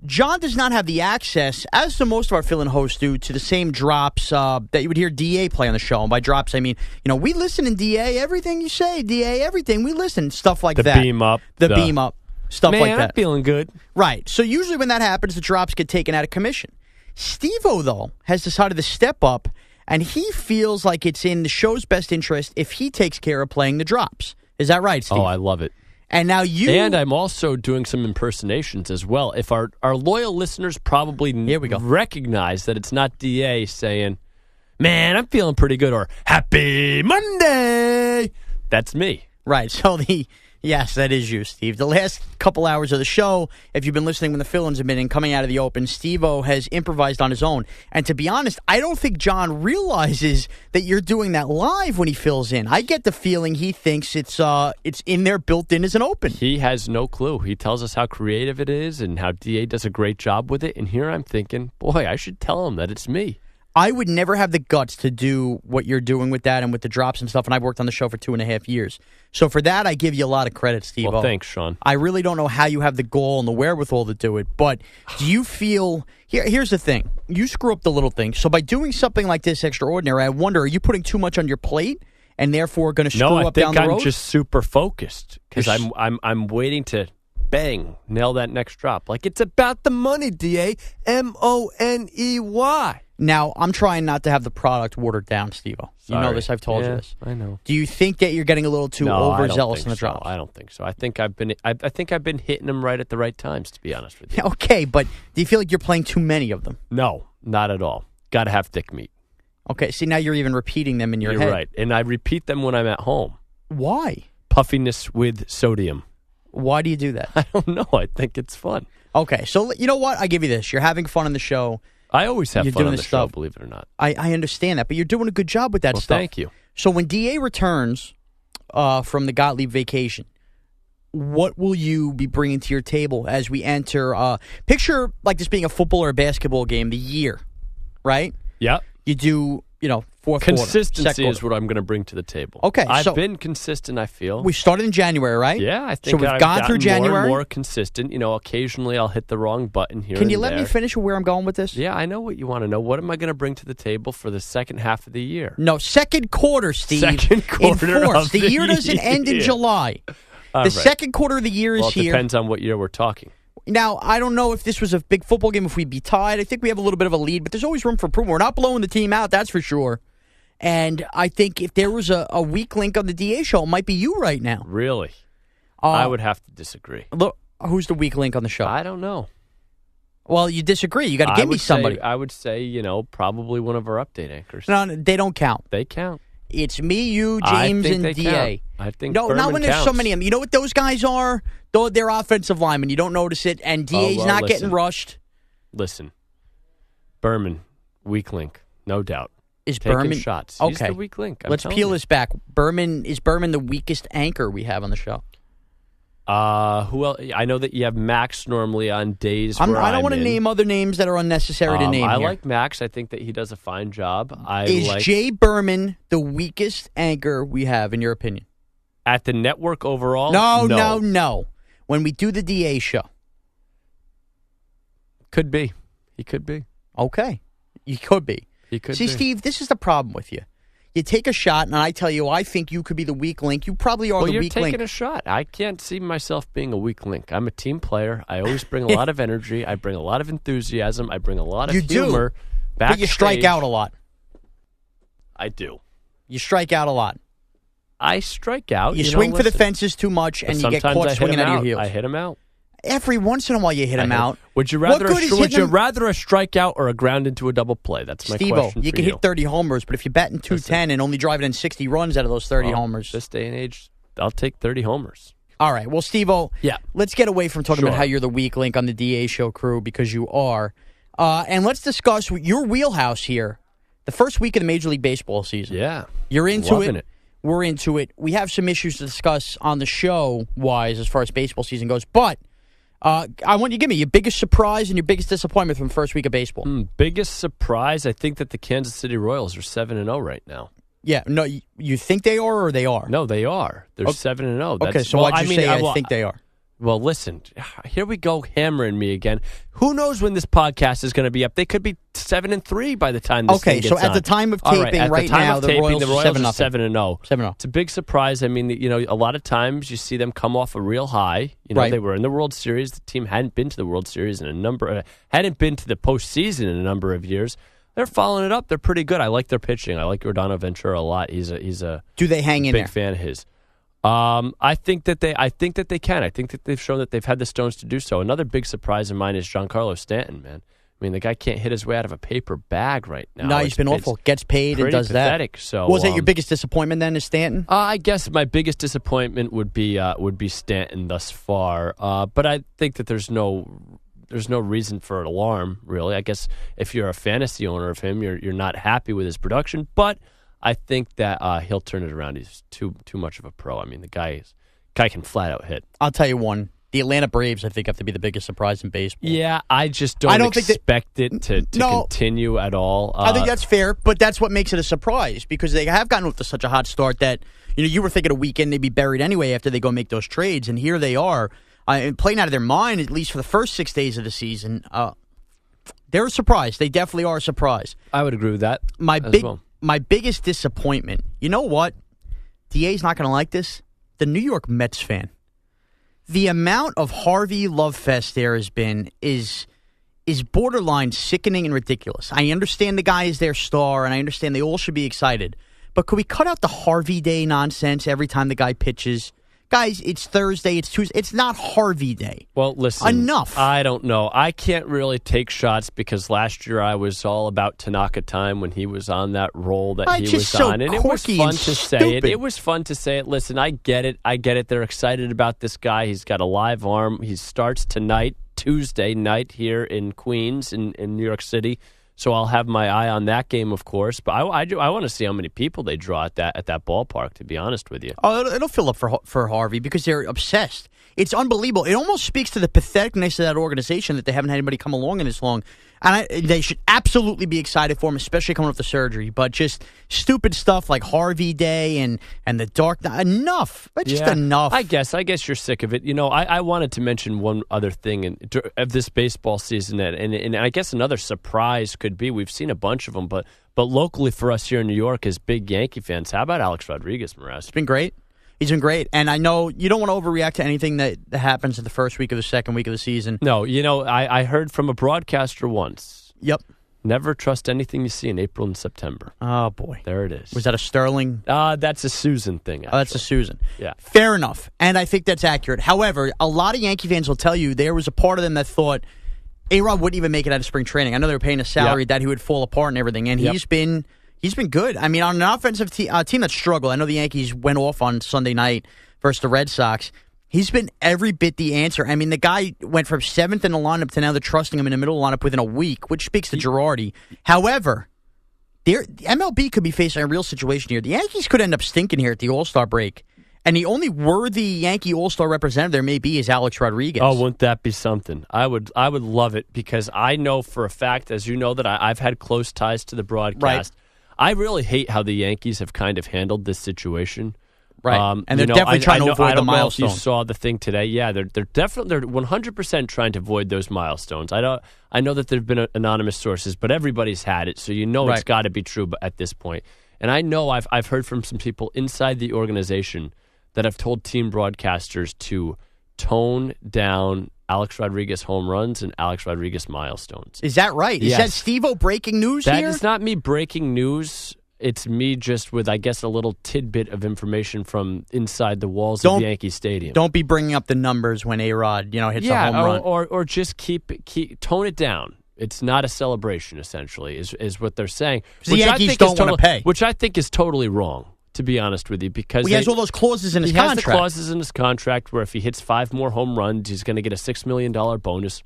John does not have the access, as do most of our fill-in hosts do, to the same drops that you would hear DA play on the show. And by drops, I mean, we listen in DA, everything you say, DA, everything, we listen, stuff like that. The beam up. The beam up, stuff like that. Man, I'm feeling good. Right. So usually when that happens, the drops get taken out of commission. Steve-O, though, has decided to step up, and he feels like it's in the show's best interest if he takes care of playing the drops. Is that right, Steve? Oh, I love it. And now And I'm also doing some impersonations as well. If our loyal listeners probably recognize that it's not DA saying, man, I'm feeling pretty good, or Happy Monday. That's me. Right. So yes, that is you, Steve. The last couple hours of the show, if you've been listening when the fill-ins have been in, coming out of the open, Steve-O has improvised on his own. And to be honest, I don't think John realizes that you're doing that live when he fills in. I get the feeling he thinks it's in there built in as an open. He has no clue. He tells us how creative it is and how DA does a great job with it. And here I'm thinking, boy, I should tell him that it's me. I would never have the guts to do what you're doing with that and with the drops and stuff, and I've worked on the show for 2.5 years. So for that, I give you a lot of credit, Steve-O. Well, thanks, Sean. I really don't know how you have the goal and the wherewithal to do it, but do you feel... Here's the thing. You screw up the little things. So by doing something like this extraordinary, I wonder, are you putting too much on your plate and therefore going to screw up down the road? No, I think I'm just super focused because I'm waiting to... Bang, nail that next drop. Like, it's about the money, DA. Money. Now, I'm trying not to have the product watered down, Steve-O. You know this. I've told you this. I know. Do you think that you're getting a little too overzealous in the drops? I don't think so. I think I've been hitting them right at the right times, to be honest with you. Okay, but do you feel like you're playing too many of them? No, not at all. Got to have thick meat. Okay, see, now you're even repeating them in your head. You're right. And I repeat them when I'm at home. Why? Puffiness with sodium. Why do you do that? I don't know. I think it's fun. Okay, so you know what? I give you this. You're having fun on the show. I always have You're fun doing on this the show, stuff. believe it or not. I understand that, but you're doing a good job with that stuff. Thank you. So when DA returns from the Gottlieb vacation, what will you be bringing to your table as we enter? Picture like this being a football or a basketball game, the year, right? Yeah. You do, fourth quarter. Consistency is what I'm going to bring to the table. Okay. I've been consistent, I feel. We started in January, right? Yeah, I think so we've I've gone through gotten January. More consistent. Occasionally I'll hit the wrong button here. Can you and let there. me finish where I'm going with this? Yeah, I know what you want to know. What am I going to bring to the table for the second half of the year? No, second quarter, Steve. Second quarter in force. of The year doesn't end in July. All the right. second quarter of the year is it here. Depends on what year we're talking. Now, I don't know if this was a big football game, if we'd be tied. I think we have a little bit of a lead, but there's always room for improvement. We're not blowing the team out, that's for sure. And I think if there was a weak link on the DA show, it might be you right now. Really? I would have to disagree. Look, who's the weak link on the show? I don't know. Well, you disagree. You got to give me somebody. I would say, probably one of our update anchors. No, they don't count. They count. It's me, you, James, and they DA. Count. I think no, Berman not when there's so counts. many of them. You know what those guys are? They're offensive linemen. You don't notice it, and DA's not getting rushed. Listen, Berman, weak link, no doubt. Is Taking Berman shots? Okay. He's the weak link. Let's peel this back. Is Berman the weakest anchor we have on the show? Who else? I know that you have Max normally on days. I don't want to name other names that are unnecessary to name. I here. like Max. I think that he does a fine job. Is Jay Berman the weakest anchor we have, in your opinion? At the network overall? No. When we do the DA show. Could be. He could be. Okay. You could be. He could See, be. Steve, this is the problem with you. You take a shot, and I tell you, I think you could be the weak link. You probably are the weak link. Well, you're taking a shot. I can't see myself being a weak link. I'm a team player. I always bring a lot of energy. I bring a lot of enthusiasm. I bring a lot of humor. But you strike out a lot. I do. You strike out a lot. I strike out. You swing for the fences too much, and you get caught swinging out of your heels. I hit him out. Every once in a while, you hit him out. Would you rather a strikeout or a ground into a double play? That's my Steve-O, question. You can hit 30 homers, but if you're batting 210 and only driving in 60 runs out of those 30 homers, this day and age, I'll take 30 homers. All right. Well, Steve-O, let's get away from talking about how you're the weak link on the DA show crew, because you are, and let's discuss your wheelhouse here. The first week of the Major League Baseball season. Yeah, you're into Loving it. We're into it. We have some issues to discuss on the show wise as far as baseball season goes, but. I want you to give me your biggest surprise and your biggest disappointment from the first week of baseball. Biggest surprise, I think that the Kansas City Royals are 7-0 right now. Yeah, no, you think they are or they are? No, they are. They're 7-0. Okay, so why'd you say I think they are? Well, listen, here we go hammering me again. Who knows when this podcast is going to be up? They could be 7-3 by the time this thing gets so at on. the time of taping right now, the Royals are 7-0. 7-0. It's a big surprise. I mean, a lot of times you see them come off a real high. They were in the World Series. The team hadn't been to the World Series hadn't been to the postseason in a number of years. They're following it up. They're pretty good. I like their pitching. I like Rodano Ventura a lot. He's a Do they hang in big there? fan of his. I think that they can. I think that they've shown that they've had the stones to do so. Another big surprise of mine is Giancarlo Stanton, man. I mean, the guy can't hit his way out of a paper bag right now. No, he's been awful. Gets paid and does pathetic. that. So, was that your biggest disappointment then, is Stanton? I guess my biggest disappointment would be Stanton thus far. But I think that there's no reason for an alarm, really. I guess if you're a fantasy owner of him, you're not happy with his production, but I think that he'll turn it around. He's too much of a pro. I mean, the guy can flat out hit. I'll tell you one. The Atlanta Braves, I think, have to be the biggest surprise in baseball. Yeah, I just don't expect it to continue at all. I think that's fair, but that's what makes it a surprise because they have gotten off to such a hot start that you were thinking a weekend they'd be buried anyway after they go make those trades, and here they are playing out of their mind, at least for the first 6 days of the season. They're a surprise. They definitely are a surprise. I would agree with that. My biggest disappointment, you know what? DA's not going to like this. The New York Mets fan. The amount of Harvey love fest there has been is borderline sickening and ridiculous. I understand the guy is their star, and I understand they all should be excited. But could we cut out the Harvey Day nonsense every time the guy pitches? Guys, it's Thursday, it's Tuesday. It's not Harvey Day. Well, listen. Enough. I don't know. I can't really take shots because last year I was all about Tanaka time when he was on that role that he was on. And it was fun to say it. It was fun to say it. Listen, I get it. They're excited about this guy. He's got a live arm. He starts tonight, Tuesday night here in Queens in New York City. So I'll have my eye on that game, of course. But I want to see how many people they draw at that ballpark, to be honest with you. Oh, it'll fill up for Harvey because they're obsessed. It's unbelievable. It almost speaks to the patheticness of that organization that they haven't had anybody come along in this long. And they should absolutely be excited for him, especially coming off the surgery. But just stupid stuff like Harvey Day and the dark. Enough. Just enough. I guess you're sick of it. I wanted to mention one other thing of this baseball season, and I guess another surprise could be we've seen a bunch of them, but locally for us here in New York as big Yankee fans, how about Alex Rodriguez, Mraz? It's been great. He's been great, and I know you don't want to overreact to anything that happens in the first week of the second week of the season. No, I heard from a broadcaster once. Yep. Never trust anything you see in April and September. Oh, boy. There it is. Was that a Sterling? That's a Susan thing, actually. Oh, that's a Susan. Yeah. Fair enough, and I think that's accurate. However, a lot of Yankee fans will tell you there was a part of them that thought A-Rod wouldn't even make it out of spring training. I know they were paying a salary that he would fall apart and everything, and he's been good. I mean, on an offensive team that struggled, I know the Yankees went off on Sunday night versus the Red Sox. He's been every bit the answer. I mean, the guy went from 7th in the lineup to now they're trusting him in the middle of the lineup within a week, which speaks to Girardi. However, MLB could be facing a real situation here. The Yankees could end up stinking here at the All-Star break. And the only worthy Yankee All-Star representative there may be is Alex Rodriguez. Oh, wouldn't that be something? I would love it because I know for a fact, as you know, that I've had close ties to the broadcast. Right. I really hate how the Yankees have kind of handled this situation. Right, and they're definitely trying to avoid the milestones. I don't know if you saw the thing today. Yeah, they're 100% trying to avoid those milestones. I know that there've been anonymous sources, but everybody's had it, so it's got to be true at this point. And I know I've heard from some people inside the organization that have told team broadcasters to tone down Alex Rodriguez home runs and Alex Rodriguez milestones. Is that right? Yes. Is that Steve-O breaking news here? That is not me breaking news. It's me just with, I guess, a little tidbit of information from inside the walls of Yankee Stadium. Don't be bringing up the numbers when A-Rod, hits a home run. Or just keep tone it down. It's not a celebration, essentially, is what they're saying. The Yankees don't want to pay. Which I think is totally wrong, to be honest with you, because he has all those clauses in his contract. He has the clauses in his contract where if he hits 5 more home runs, he's going to get a $6 million bonus.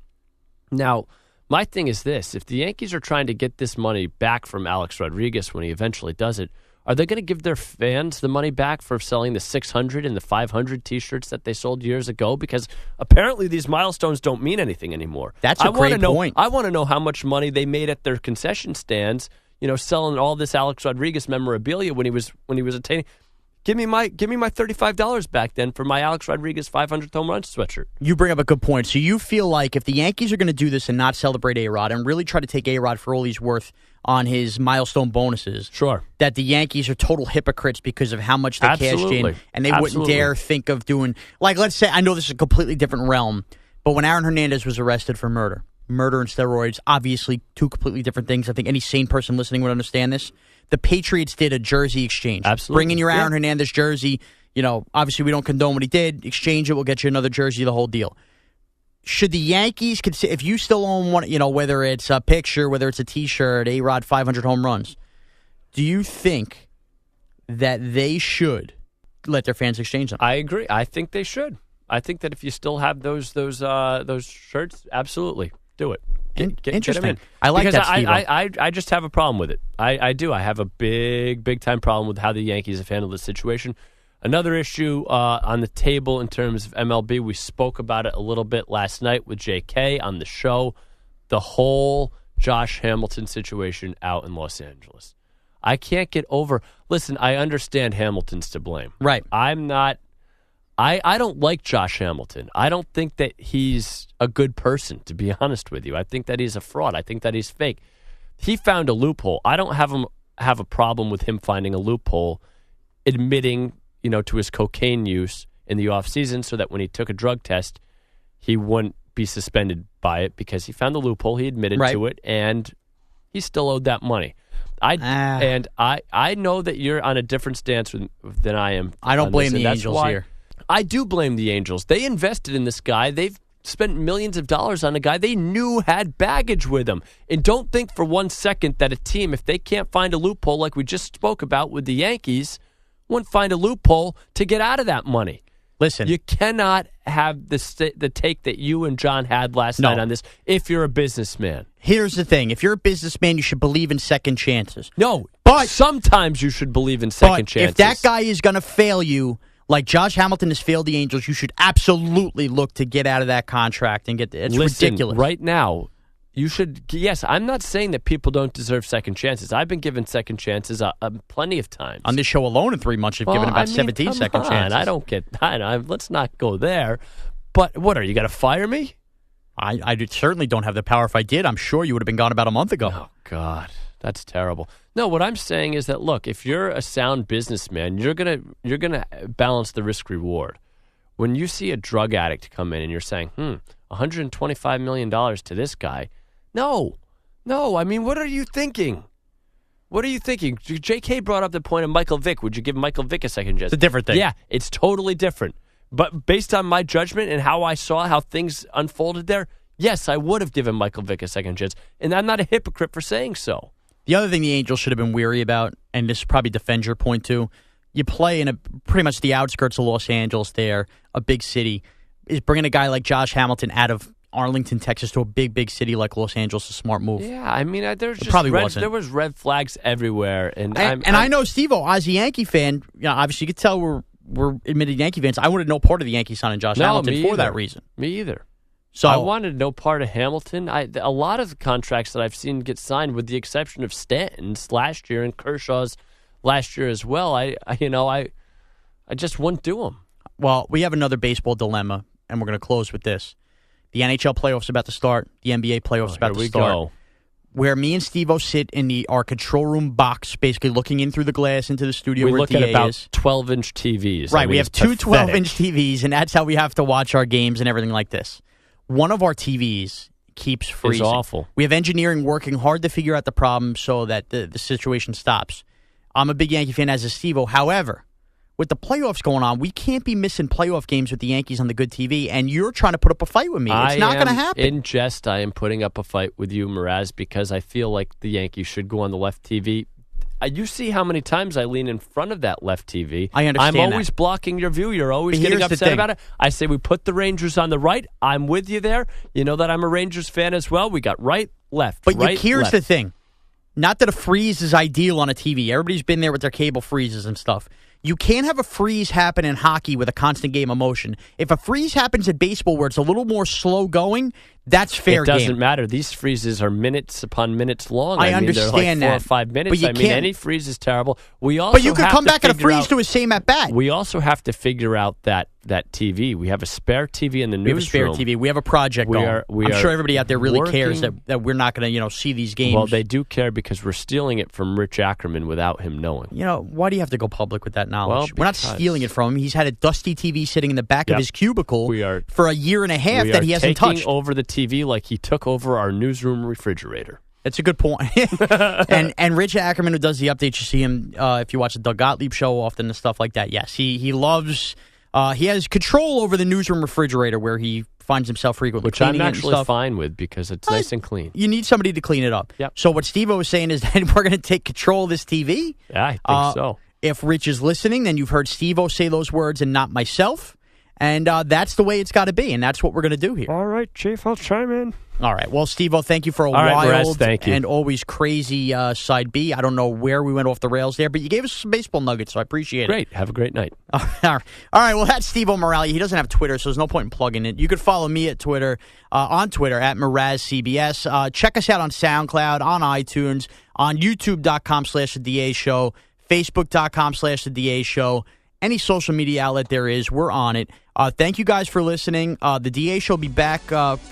Now, my thing is this. If the Yankees are trying to get this money back from Alex Rodriguez when he eventually does it, are they going to give their fans the money back for selling the 600 and the 500 T-shirts that they sold years ago? Because apparently these milestones don't mean anything anymore. That's a great point. I want to know how much money they made at their concession stands, selling all this Alex Rodriguez memorabilia when he was attaining. Give me my $35 back then for my Alex Rodriguez 500th home run sweatshirt. You bring up a good point. So you feel like if the Yankees are going to do this and not celebrate A-Rod and really try to take A-Rod for all he's worth on his milestone bonuses, sure, that the Yankees are total hypocrites because of how much they cashed in, and they wouldn't dare think of doing, like, let's say, I know this is a completely different realm, but when Aaron Hernandez was arrested for murder and steroids, obviously two completely different things. I think any sane person listening would understand this. The Patriots did a jersey exchange. Absolutely. Bring in your Aaron Hernandez jersey. Obviously we don't condone what he did. Exchange it. We'll get you another jersey, the whole deal. Should the Yankees consider, if you still own one, whether it's a picture, whether it's a T-shirt, A-Rod 500 home runs, do you think that they should let their fans exchange them? I agree. I think they should. I think that if you still have those shirts, absolutely do it. Interesting. Get I like because that, Steve. I just have a problem with it. I do. I have a big time problem with how the Yankees have handled this situation. Another issue on the table in terms of MLB, we spoke about it a little bit last night with JK on the show, the whole Josh Hamilton situation out in Los Angeles. I can't get over. Listen, I understand Hamilton's to blame. Right. I'm not. I don't like Josh Hamilton. I don't think that he's a good person, to be honest with you. I think that he's a fraud. I think that he's fake. He found a loophole. I don't have a problem with him finding a loophole, admitting, to his cocaine use in the offseason so that when he took a drug test, he wouldn't be suspended by it because he found the loophole. He admitted to it, and he still owed that money. I know that you're on a different stance than I am. I don't blame the Angels here. I do blame the Angels. They invested in this guy. They've spent millions of dollars on a guy they knew had baggage with him. And don't think for 1 second that a team, if they can't find a loophole like we just spoke about with the Yankees, won't find a loophole to get out of that money. Listen. You cannot have the take that you and John had last night on this if you're a businessman. Here's the thing. If you're a businessman, you should believe in second chances. No, but sometimes you should believe in second chances. If that guy is going to fail you, like Josh Hamilton has failed the Angels, you should absolutely look to get out of that contract and get it's ridiculous. Right now, you should. Yes, I'm not saying that people don't deserve second chances. I've been given second chances plenty of times. On this show alone in 3 months, you've given about 17 second chances. I don't get. Let's not go there. But what are you going to fire me? I certainly don't have the power. If I did, I'm sure you would have been gone about a month ago. Oh God, that's terrible. No, what I'm saying is that look, if you're a sound businessman, you're gonna balance the risk reward. When you see a drug addict come in and you're saying, $125 million to this guy, no. I mean, what are you thinking? What are you thinking? J.K. brought up the point of Michael Vick. Would you give Michael Vick a second chance? It's a different thing. Yeah, it's totally different. But based on my judgment and how I saw how things unfolded there, yes, I would have given Michael Vick a second chance. And I'm not a hypocrite for saying so. The other thing the Angels should have been weary about, and this probably defends your point too, you play in pretty much the outskirts of Los Angeles there, a big city, is bringing a guy like Josh Hamilton out of Arlington, Texas to a big city like Los Angeles a smart move. Yeah, I mean, there was red flags everywhere. And I know Steve-O, as a Yankee fan, obviously you could tell we're admitted Yankee fans. I wanted no part of the Yankee signing Josh Hamilton for that reason. Me either. So I wanted no part of Hamilton. A lot of the contracts that I've seen get signed, with the exception of Stanton's last year and Kershaw's last year as well, I just wouldn't do them. Well, we have another baseball dilemma, and we're going to close with this. The NHL playoffs are about to start. The NBA playoffs are about to start. Go. Where me and Steve-O sit in our control room box, basically looking in through the glass into the studio we where look DA at about is. 12-inch TVs. Right, we have two 12-inch TVs, and that's how we have to watch our games and everything like this. One of our TVs keeps freezing. It's awful. We have engineering working hard to figure out the problem so that the situation stops. I'm a big Yankee fan, as is Steve-O. However, with the playoffs going on, we can't be missing playoff games with the Yankees on the good TV, and you're trying to put up a fight with me. It's not going to happen. In jest, I am putting up a fight with you, Mraz, because I feel like the Yankees should go on the left TV. You see how many times I lean in front of that left TV. I understand I'm always blocking your view. You're always getting upset about it. I say we put the Rangers on the right. I'm with you there. You know that I'm a Rangers fan as well. We got right, left, but right, here's left. The thing. Not that a freeze is ideal on a TV. Everybody's been there with their cable freezes and stuff. You can't have a freeze happen in hockey with a constant game of motion. If a freeze happens in baseball where it's a little more slow going, that's fair game. It doesn't matter. These freezes are minutes upon minutes long. I understand they're like 4 that. or 5 minutes. But any freeze is terrible. But you could come back at a freeze to a same at bat. We also have to figure out that TV. We have a spare TV in the newsroom. We have a spare TV. We have a project going. I'm sure everybody out there really cares that we're not going to see these games. Well, they do care because we're stealing it from Rich Ackerman without him knowing. Why do you have to go public with that knowledge? We're not stealing it from him. He's had a dusty TV sitting in the back of his cubicle for a year and a half that he hasn't touched. Taking over the TV like he took over our newsroom refrigerator. That's a good point. and Rich Ackerman, who does the updates, you see him if you watch the Doug Gottlieb show often and stuff like that. Yes, he loves. He has control over the newsroom refrigerator where he finds himself frequently. Which I'm actually fine with because it's nice and clean. You need somebody to clean it up. Yep. So what Steve-O was saying is that we're going to take control of this TV. Yeah, I think so. If Rich is listening, then you've heard Steve-O say those words and not myself. And that's the way it's got to be, and that's what we're going to do here. All right, Chief, I'll chime in. All right. Well, Steve-O, thank you for a wild and always crazy side B. I don't know where we went off the rails there, but you gave us some baseball nuggets, so I appreciate it. Great. Have a great night. All right. Well, that's Steve-O Morale. He doesn't have Twitter, so there's no point in plugging it. You could follow me at Twitter, on Twitter, at Mraz CBS. Check us out on SoundCloud, on iTunes, on YouTube.com/The DA Show, Facebook.com/The DA Show. Any social media outlet there is, we're on it. Thank you guys for listening. The DA Show will be back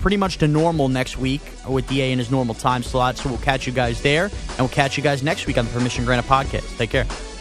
pretty much to normal next week with DA in his normal time slot. So we'll catch you guys there, and we'll catch you guys next week on the Permission Granted podcast. Take care.